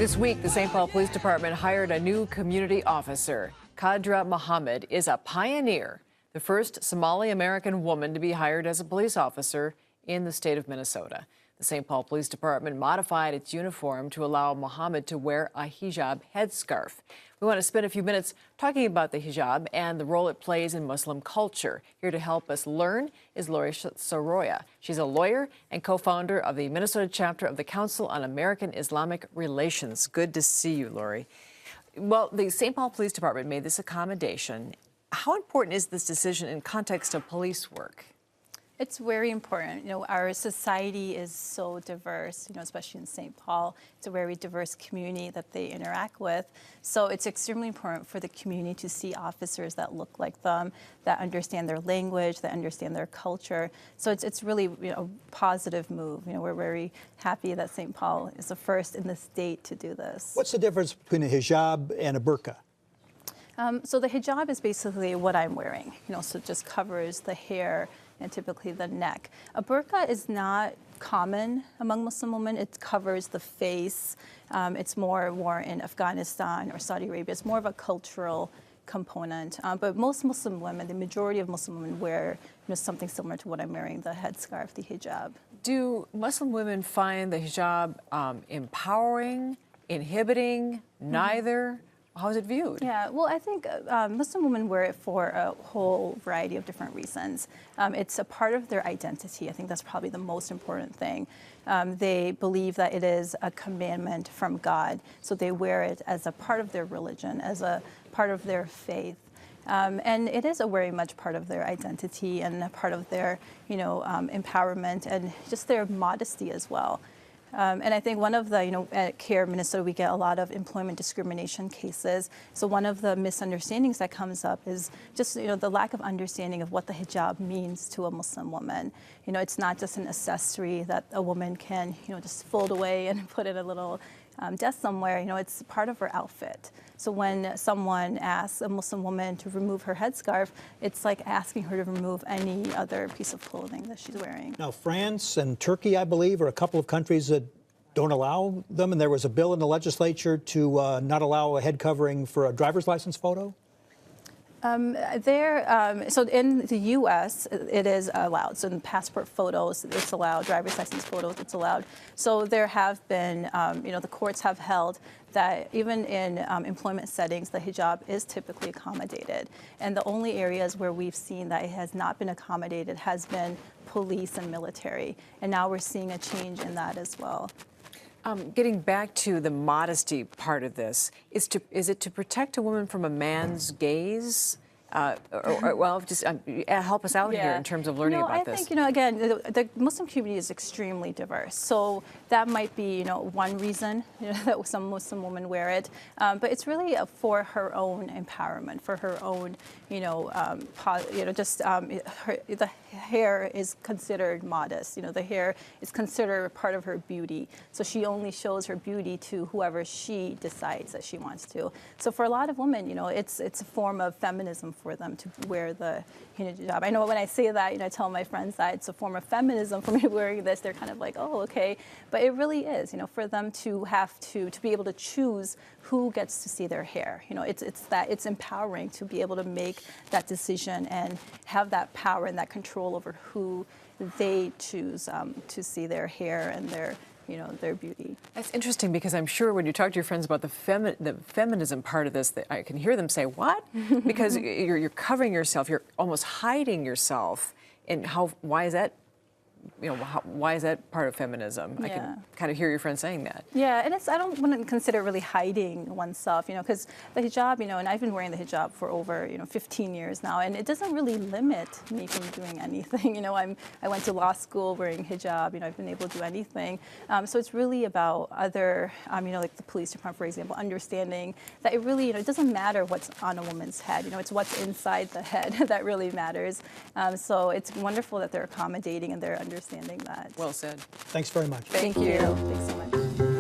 This week, the St. Paul Police Department hired a new community officer. Kadra Mohammed is a pioneer, the first Somali-American woman to be hired as a police officer in the state of Minnesota. The St. Paul Police Department modified its uniform to allow Mohammed to wear a hijab headscarf. We want to spend a few minutes talking about the hijab and the role it plays in Muslim culture. Here to help us learn is Lori Soroya. She's a lawyer and co-founder of the Minnesota chapter of the Council on American Islamic Relations. Good to see you, Lori. Well, the St. Paul Police Department made this accommodation. How important is this decision in context of police work? It's very important. You know, our society is so diverse, you know, especially in St. Paul. It's a very diverse community that they interact with. So it's extremely important for the community to see officers that look like them, that understand their language, that understand their culture. So it's really, you know, a positive move. You know, we're very happy that St. Paul is the first in the state to do this. What's the difference between a hijab and a burqa? So the hijab is basically what I'm wearing, you know, so it just covers the hair and typically the neck. A burqa is not common among Muslim women. It covers the face. It's more worn in Afghanistan or Saudi Arabia. It's more of a cultural component. But most Muslim women, the majority of Muslim women wear, you know, something similar to what I'm wearing, the headscarf, the hijab. Do Muslim women find the hijab empowering, inhibiting, neither? How is it viewed? Yeah, well, I think Muslim women wear it for a whole variety of different reasons. It's a part of their identity. I think that's probably the most important thing. They believe that it is a commandment from God, so they wear it as a part of their religion, as a part of their faith. And it is a very much part of their identity and a part of their, you know, empowerment and just their modesty as well. And I think one of the, you know, at CAIR Minnesota, we get a lot of employment discrimination cases. So one of the misunderstandings that comes up is just, you know, the lack of understanding of what the hijab means to a Muslim woman. You know, it's not just an accessory that a woman can, you know, just fold away and put in a little desk somewhere. You know, it's part of her outfit. So when someone asks a Muslim woman to remove her headscarf, it's like asking her to remove any other piece of clothing that she's wearing. Now, France and Turkey, I believe, are a couple of countries that don't allow them, and there was a bill in the legislature to not allow a head covering for a driver's license photo? So in the U.S., it is allowed. So in passport photos, it's allowed. Driver's license photos, it's allowed. So there have been, you know, the courts have held that even in employment settings, the hijab is typically accommodated. And the only areas where we've seen that it has not been accommodated has been police and military. And now we're seeing a change in that as well. Getting back to the modesty part of this, is it to protect a woman from a man's gaze? Well, just help us out here in terms of learning about this. I think, you know, again, the Muslim community is extremely diverse. So that might be, you know, one reason, you know, that some Muslim women wear it. But it's really for her own empowerment, for her own, you know, just the hair is considered modest. You know, the hair is considered part of her beauty. So she only shows her beauty to whoever she decides that she wants to. So for a lot of women, you know, it's a form of feminism for them to wear the hijab. I know when I say that, you know, I tell my friends that it's a form of feminism for me wearing this. They're kind of like, oh, okay. But it really is, you know, for them to have to be able to choose who gets to see their hair. You know, it's empowering to be able to make that decision and have that power and that control over who they choose to see their hair and their, you know, their beauty. That's interesting because I'm sure when you talk to your friends about the feminism part of this, that I can hear them say, what? Because you're covering yourself, you're almost hiding yourself. And why is that? You know, why is that part of feminism? Yeah. I can kind of hear your friend saying that. Yeah, and I don't want to consider really hiding oneself, you know, because the hijab, you know, and I've been wearing the hijab for over, you know, 15 years now, and it doesn't really limit me from doing anything. You know, I went to law school wearing hijab, you know, I've been able to do anything. So it's really about other, you know, like the police department, for example, understanding that it really, you know, it doesn't matter what's on a woman's head. You know, it's what's inside the head that really matters. So it's wonderful that they're accommodating and they're understanding that. Well said. Thanks very much. Thank you. Thanks so much.